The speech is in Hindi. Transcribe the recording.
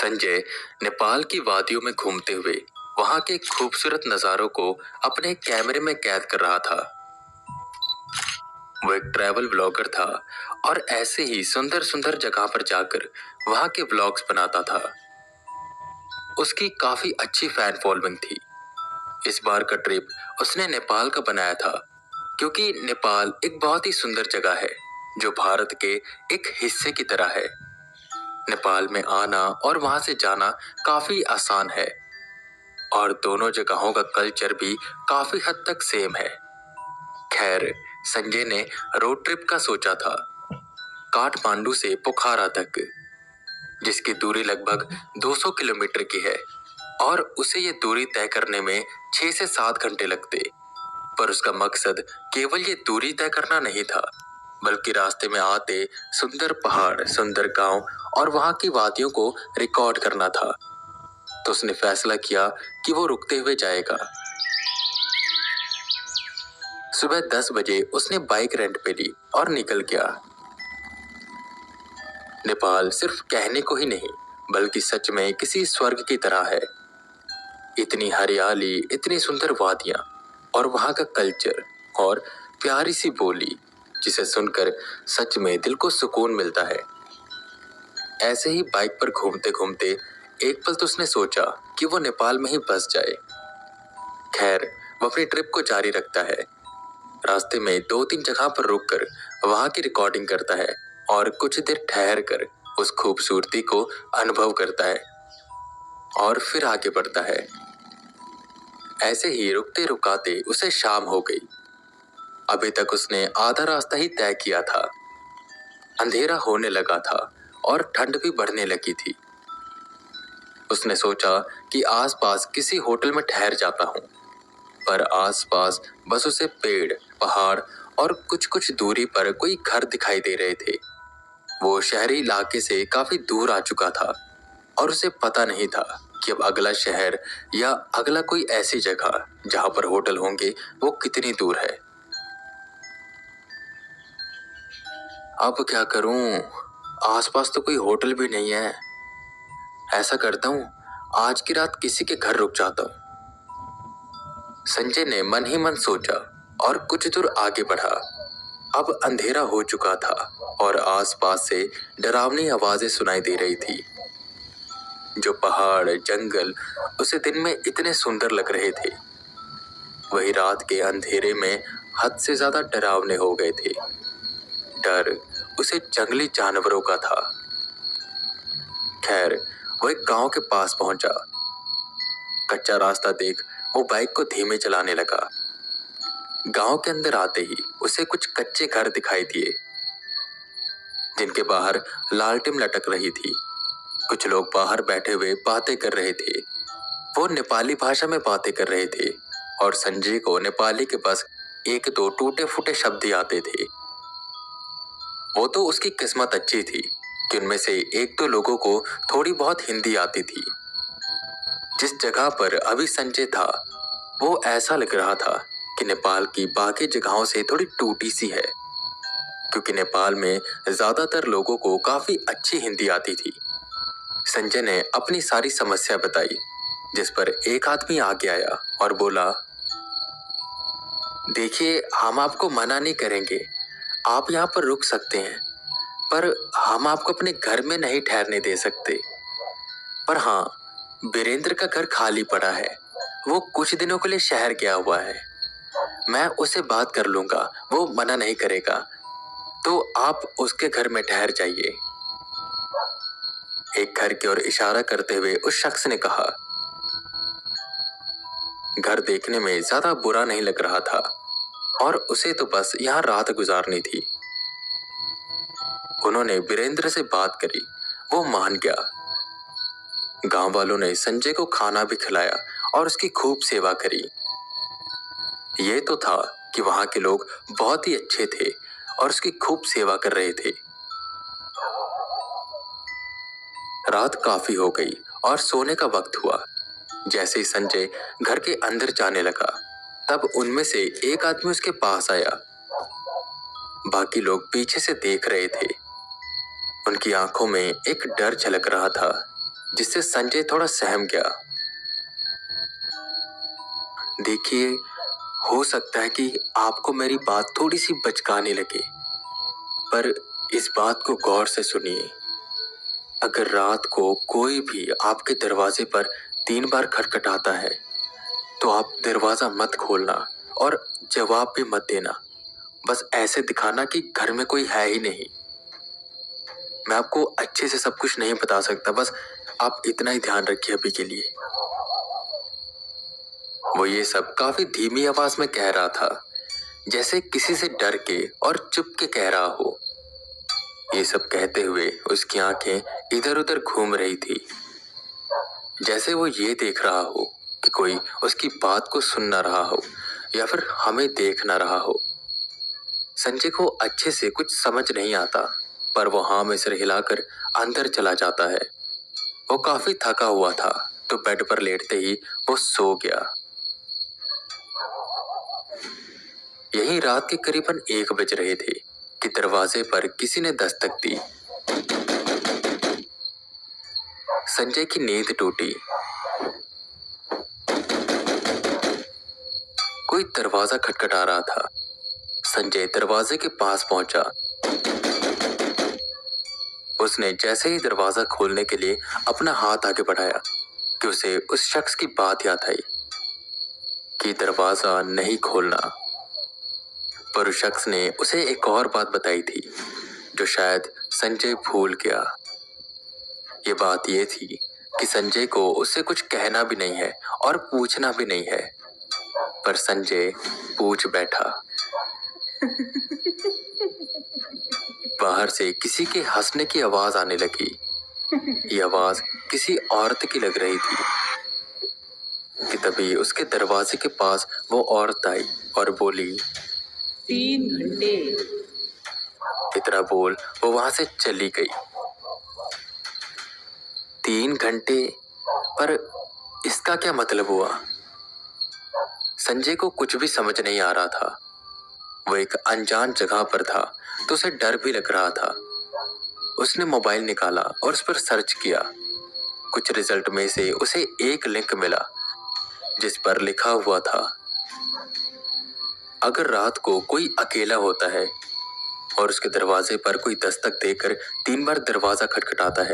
संजय नेपाल की वादियों में घूमते हुए वहां के खूबसूरत नजारों को अपने कैमरे में कैद कर रहा था। वो एक ट्रैवल ब्लॉगर था और ऐसे ही सुंदर सुंदर जगह पर जाकर वहां के व्लॉग्स बनाता था। उसकी काफी अच्छी फैन फॉलोइंग थी। इस बार का ट्रिप उसने नेपाल का बनाया था क्योंकि नेपाल एक बहुत ही सुंदर जगह है जो भारत के एक हिस्से की तरह है। नेपाल में आना और वहां से जाना काफी आसान है और दोनों जगहों का कल्चर भी काफी हद तक सेम है। खैर, संजय ने रोड ट्रिप का सोचा था काठमांडू से पोखरा तक, जिसकी दूरी लगभग 200 किलोमीटर की है और उसे ये दूरी तय करने में 6 से 7 घंटे लगते। पर उसका मकसद केवल ये दूरी तय करना नहीं था, बल्कि रास्ते में आते सुंदर पहाड़, सुंदर गांव और वहां की वादियों को रिकॉर्ड करना था। तो उसने फैसला किया कि वो रुकते हुए जाएगा। सुबह 10 बजे उसने बाइक रेंट पे ली और निकल गया। नेपाल सिर्फ कहने को ही नहीं, बल्कि सच में किसी स्वर्ग की तरह है। इतनी हरियाली, इतनी सुंदर वादियां और वहां का कल्चर और प्यारी सी बोली, जिसे सुनकर सच में दिल को सुकून मिलता है। ऐसे ही बाइक पर घूमते घूमते एक पल तो उसने सोचा कि वो नेपाल में ही बस जाए। खैर, वो अपनी ट्रिप को जारी रखता है। रास्ते में 2-3 जगह पर रुककर वहां की रिकॉर्डिंग करता है और कुछ देर ठहर कर उस खूबसूरती को अनुभव करता है और फिर आगे बढ़ता है। ऐसे ही रुकते रुकाते उसे शाम हो गई। अभी तक उसने आधा रास्ता ही तय किया था। अंधेरा होने लगा था और ठंड भी बढ़ने लगी थी। उसने सोचा कि आसपास किसी होटल में ठहर जाता हूँ, पर आसपास बस उसे पेड़, पहाड़ और कुछ दूरी पर कोई घर दिखाई दे रहे थे। वो शहरी इलाके से काफी दूर आ चुका था और उसे पता नहीं था कि अब अगला शहर या अगला कोई ऐसी जगह जहां पर होटल होंगे वो कितनी दूर है। अब क्या करूं? आसपास तो कोई होटल भी नहीं है। ऐसा करता हूं, आज की रात किसी के घर रुक जाता हूं। संजय ने मन ही मन सोचा और कुछ दूर आगे बढ़ा। अब अंधेरा हो चुका था और आसपास से डरावनी आवाजें सुनाई दे रही थी। जो पहाड़, जंगल उसे दिन में इतने सुंदर लग रहे थे, वही रात के अंधेरे में हद से ज्यादा डरावने हो गए थे। डर उसे जंगली जानवरों का था। खैर, वो एक गांव के पास पहुंचा। कच्चा रास्ता देख वो बाइक को धीमे चलाने लगा। गांव के अंदर आते ही उसे कुछ कच्चे घर दिखाई दिए, जिनके बाहर लालटेन लटक रही थी। कुछ लोग बाहर बैठे हुए बातें कर रहे थे। वो नेपाली भाषा में बातें कर रहे थे और संजय को नेपाली के बस 1-2 टूटे फूटे शब्द ही आते थे। वो तो उसकी किस्मत अच्छी थी कि उनमें से 1-2 लोगों को थोड़ी बहुत हिंदी आती थी। जिस जगह पर अभी संजय था, वो ऐसा लग रहा था कि नेपाल की बाकी जगहों से थोड़ी टूटी सी है, क्योंकि नेपाल में ज्यादातर लोगों को काफी अच्छी हिंदी आती थी। संजय ने अपनी सारी समस्या बताई, जिस पर एक आदमी आगे आया और बोला, देखिए, हम आपको मना नहीं करेंगे, आप यहाँ पर रुक सकते हैं, पर हम आपको अपने घर में नहीं ठहरने दे सकते। पर हाँ, वीरेंद्र का घर खाली पड़ा है, वो कुछ दिनों के लिए शहर गया हुआ है। मैं उससे बात कर लूंगा, वो मना नहीं करेगा, तो आप उसके घर में ठहर जाइए। एक घर की ओर इशारा करते हुए उस शख्स ने कहा। घर देखने में ज्यादा बुरा नहीं लग रहा था और उसे तो बस यहाँ रात गुजारनी थी। उन्होंने वीरेंद्र से बात करी, वो मान गया। गांव वालों ने संजय को खाना भी खिलाया और उसकी खूब सेवा करी। ये तो था कि वहां के लोग बहुत ही अच्छे थे और उसकी खूब सेवा कर रहे थे। रात काफी हो गई और सोने का वक्त हुआ। जैसे ही संजय घर के अंदर जाने लगा, तब उनमें से एक आदमी उसके पास आया। बाकी लोग पीछे से देख रहे थे। उनकी आंखों में एक डर झलक रहा था, जिससे संजय थोड़ा सहम गया। देखिए, हो सकता है कि आपको मेरी बात थोड़ी सी बचकाने लगे, पर इस बात को गौर से सुनिए। अगर रात को कोई भी आपके दरवाजे पर 3 बार खटखटाता है तो आप दरवाजा मत खोलना और जवाब भी मत देना। बस ऐसे दिखाना कि घर में कोई है ही नहीं। मैं आपको अच्छे से सब कुछ नहीं बता सकता, बस आप इतना ही ध्यान रखिए अभी के लिए। वो ये सब काफी धीमी आवाज में कह रहा था, जैसे किसी से डर के और चुप के कह रहा हो। ये सब कहते हुए उसकी आंखें इधर उधर घूम रही थी, जैसे वो ये देख रहा हो कि कोई उसकी बात को सुन ना रहा हो या फिर हमें देख ना रहा हो। संजय को अच्छे से कुछ समझ नहीं आता, पर वो हाँ में सिर हिलाकर अंदर चला जाता है। वो काफी थका हुआ था, तो बेड पर लेटते ही वो सो गया। यही रात के करीबन 1 बज रहे थे कि दरवाजे पर किसी ने दस्तक दी। संजय की नींद टूटी। कोई दरवाजा खटखटा रहा था। संजय दरवाजे के पास पहुंचा। उसने जैसे ही दरवाजा खोलने के लिए अपना हाथ आगे बढ़ाया कि उसे उस शख्स की बात याद आई कि दरवाजा नहीं खोलना। पर उस शख्स ने उसे एक और बात बताई थी जो शायद संजय भूल गया। ये बात ये थी कि संजय को उससे कुछ कहना भी नहीं है और पूछना भी नहीं है, पर संजय पूछ बैठा। बाहर से किसी के हंसने की आवाज आने लगी। ये आवाज किसी औरत की लग रही थी कि तभी उसके दरवाजे के पास वो औरत आई और बोली, 3 घंटे। इतना बोल वो वहां से चली गई। 3 घंटे, पर इसका क्या मतलब हुआ? संजय को कुछ भी समझ नहीं आ रहा था। वो एक अनजान जगह पर था तो उसे डर भी लग रहा था। उसने मोबाइल निकाला और उस पर सर्च किया। कुछ रिजल्ट में से उसे एक लिंक मिला जिस पर लिखा हुआ था, अगर रात को कोई अकेला होता है और उसके दरवाजे पर कोई दस्तक देकर 3 बार दरवाजा खटखटाता है